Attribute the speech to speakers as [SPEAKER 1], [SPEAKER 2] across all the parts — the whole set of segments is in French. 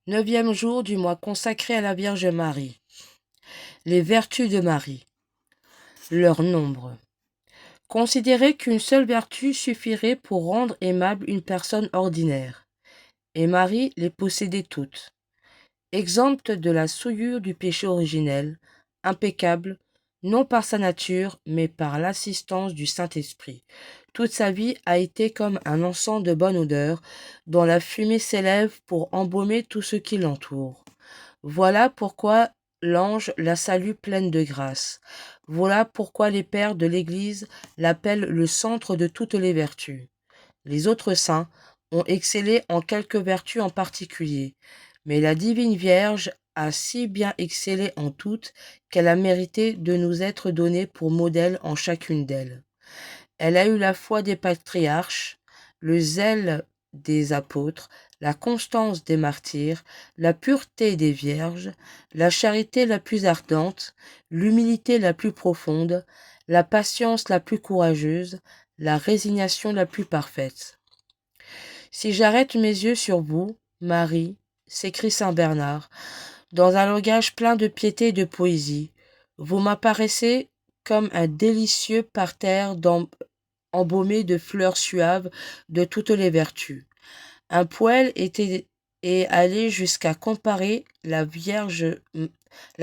[SPEAKER 1] Neuvième jour du mois consacré à la Vierge Marie. Les vertus de Marie. Leur nombre. Considérez qu'une seule vertu suffirait pour rendre aimable une personne ordinaire. Et Marie les possédait toutes. Exempte de la souillure du péché originel, impeccable, non par sa nature, mais par l'assistance du Saint-Esprit. Toute sa vie a été comme un encens de bonne odeur, dont la fumée s'élève pour embaumer tout ce qui l'entoure. Voilà pourquoi l'ange la salue pleine de grâce. Voilà pourquoi les pères de l'Église l'appellent le centre de toutes les vertus. Les autres saints ont excellé en quelques vertus en particulier, mais la divine Vierge a si bien excellé en toutes qu'elle a mérité de nous être donnée pour modèle en chacune d'elles. Elle a eu la foi des patriarches, le zèle des apôtres, la constance des martyrs, la pureté des vierges, la charité la plus ardente, l'humilité la plus profonde, la patience la plus courageuse, la résignation la plus parfaite. Si j'arrête mes yeux sur vous, Marie, s'écrie saint Bernard, dans un langage plein de piété et de poésie, vous m'apparaissez comme un délicieux parterre embaumé de fleurs suaves de toutes les vertus. Un poète est allé jusqu'à comparer la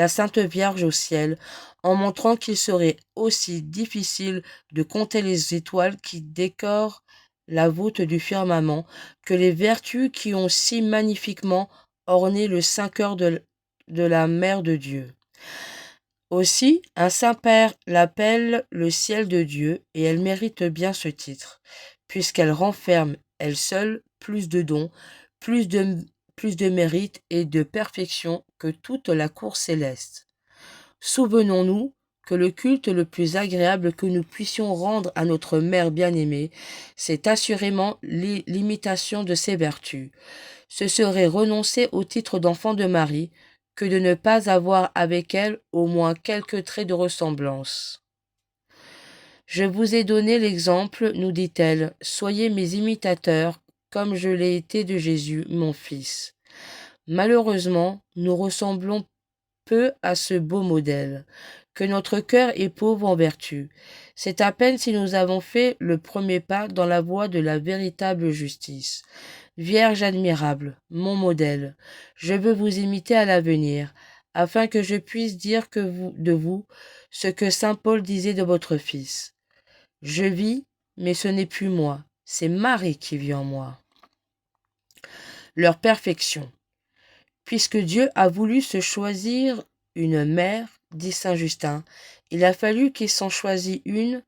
[SPEAKER 1] Sainte Vierge au ciel, en montrant qu'il serait aussi difficile de compter les étoiles qui décorent la voûte du firmament que les vertus qui ont si magnifiquement orné le Saint-Cœur de la Mère de Dieu. Aussi, un Saint-Père l'appelle le ciel de Dieu, et elle mérite bien ce titre, puisqu'elle renferme, elle seule, plus de dons, plus de mérite et de perfection que toute la cour céleste. Souvenons-nous que le culte le plus agréable que nous puissions rendre à notre Mère bien-aimée, c'est assurément l'imitation de ses vertus. Ce serait renoncer au titre d'enfant de Marie, que de ne pas avoir avec elle au moins quelques traits de ressemblance. Je vous ai donné l'exemple, nous dit-elle, soyez mes imitateurs, comme je l'ai été de Jésus, mon Fils. Malheureusement, nous ressemblons peu à ce beau modèle, que notre cœur est pauvre en vertu. C'est à peine si nous avons fait le premier pas dans la voie de la véritable justice. Vierge admirable, mon modèle, je veux vous imiter à l'avenir, afin que je puisse dire de vous ce que saint Paul disait de votre Fils. Je vis, mais ce n'est plus moi, c'est Marie qui vit en moi. Leur perfection. Puisque Dieu a voulu se choisir une mère, dit saint Justin, il a fallu qu'il s'en choisisse une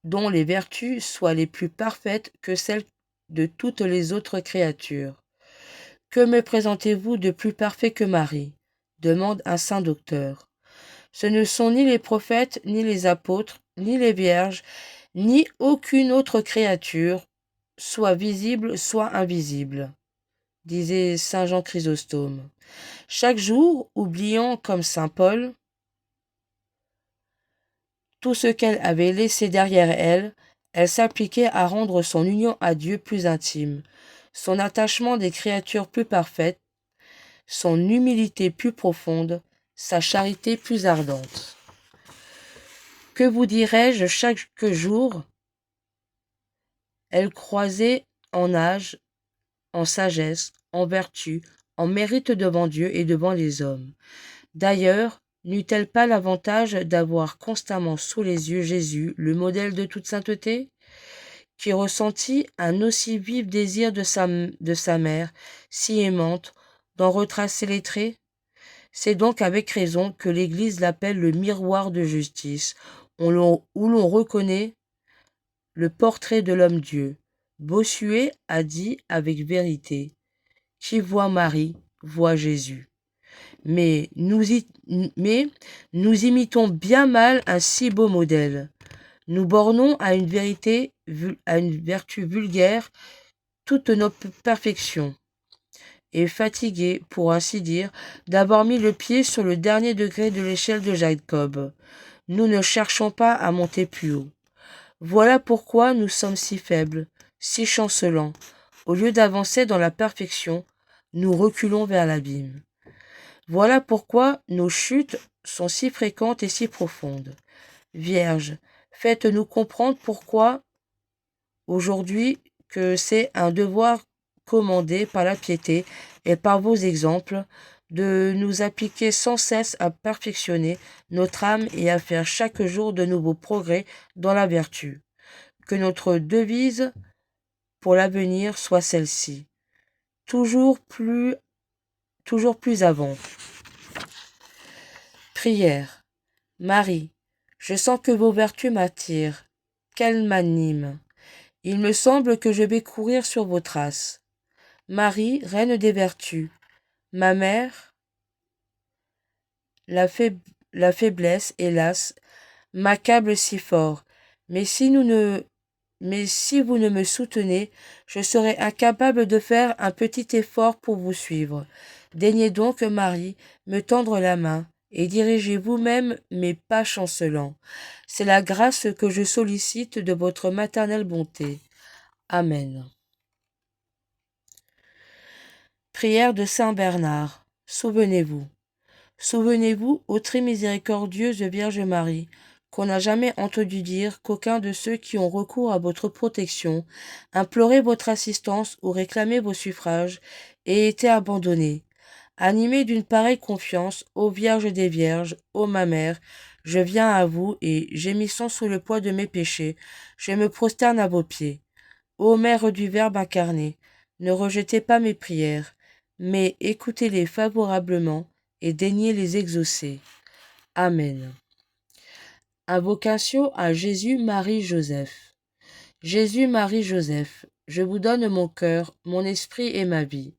[SPEAKER 1] dont les vertus soient les plus parfaites que celles de toutes les autres créatures. Que me présentez-vous de plus parfait que Marie ? Demande un saint docteur. Ce ne sont ni les prophètes, ni les apôtres, ni les vierges, ni aucune autre créature, soit visible, soit invisible, disait saint Jean Chrysostome. Chaque jour, oubliant comme saint Paul tout ce qu'elle avait laissé derrière elle, elle s'appliquait à rendre son union à Dieu plus intime, son attachement des créatures plus parfaites, son humilité plus profonde, sa charité plus ardente. Que vous dirais-je chaque jour ? Elle croisait en âge, en sagesse, en vertu, en mérite devant Dieu et devant les hommes. D'ailleurs, n'eut-elle pas l'avantage d'avoir constamment sous les yeux Jésus, le modèle de toute sainteté, qui ressentit un aussi vif désir de sa mère, si aimante, d'en retracer les traits ? C'est donc avec raison que l'Église l'appelle le miroir de justice, où l'on reconnaît le portrait de l'homme-dieu. Bossuet a dit avec vérité, « Qui voit Marie, voit Jésus ». Mais nous imitons bien mal un si beau modèle. Nous bornons à une vertu vulgaire toutes nos perfections. Et fatigués, pour ainsi dire, d'avoir mis le pied sur le dernier degré de l'échelle de Jacob, nous ne cherchons pas à monter plus haut. Voilà pourquoi nous sommes si faibles, si chancelants. Au lieu d'avancer dans la perfection, nous reculons vers l'abîme. Voilà pourquoi nos chutes sont si fréquentes et si profondes. Vierge, faites-nous comprendre pourquoi aujourd'hui que c'est un devoir commandé par la piété et par vos exemples de nous appliquer sans cesse à perfectionner notre âme et à faire chaque jour de nouveaux progrès dans la vertu. Que notre devise pour l'avenir soit celle-ci. Toujours plus avant. Prière. Marie, je sens que vos vertus m'attirent, qu'elles m'animent. Il me semble que je vais courir sur vos traces. Marie, reine des vertus, ma mère, la, la faiblesse, hélas, m'accable si fort. Mais si vous ne me soutenez, je serai incapable de faire un petit effort pour vous suivre. Daignez donc, Marie, me tendre la main et dirigez vous-même mes pas chancelants. C'est la grâce que je sollicite de votre maternelle bonté. Amen. Prière de Saint Bernard. Souvenez-vous. Souvenez-vous, ô très miséricordieuse Vierge Marie, qu'on n'a jamais entendu dire qu'aucun de ceux qui ont recours à votre protection, imploré votre assistance ou réclamé vos suffrages, ait été abandonné. Animée d'une pareille confiance, ô Vierge des Vierges, ô ma mère, je viens à vous et, gémissant sous le poids de mes péchés, je me prosterne à vos pieds. Ô Mère du Verbe incarné, ne rejetez pas mes prières, mais écoutez-les favorablement et daignez les exaucer. Amen. Invocation à Jésus, Marie, Joseph. Jésus, Marie, Joseph, je vous donne mon cœur, mon esprit et ma vie.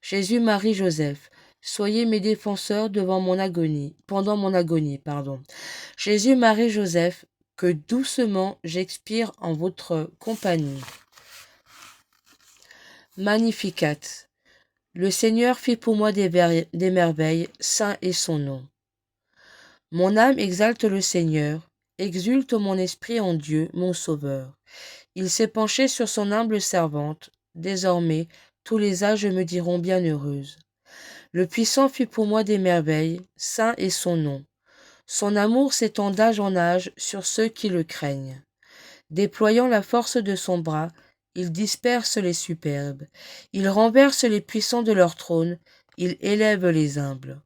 [SPEAKER 1] Jésus, Marie, Joseph, soyez mes défenseurs pendant mon agonie, Jésus, Marie, Joseph, que doucement j'expire en votre compagnie. Magnificat. Le Seigneur fit pour moi des merveilles, saint est son nom. Mon âme exalte le Seigneur, exulte mon esprit en Dieu, mon Sauveur. Il s'est penché sur son humble servante, désormais tous les âges me diront bienheureuse. Le Puissant fit pour moi des merveilles, saint est son nom. Son amour s'étend d'âge en âge sur ceux qui le craignent. Déployant la force de son bras, il disperse les superbes, il renverse les puissants de leur trône, il élève les humbles.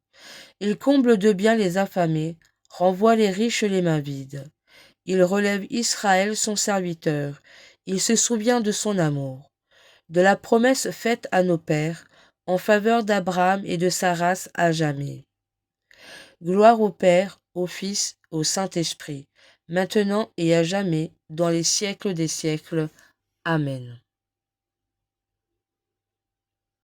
[SPEAKER 1] Il comble de bien les affamés, renvoie les riches les mains vides. Il relève Israël son serviteur, il se souvient de son amour, de la promesse faite à nos pères, en faveur d'Abraham et de sa race à jamais. Gloire au Père, au Fils, au Saint-Esprit, maintenant et à jamais, dans les siècles des siècles. Amen.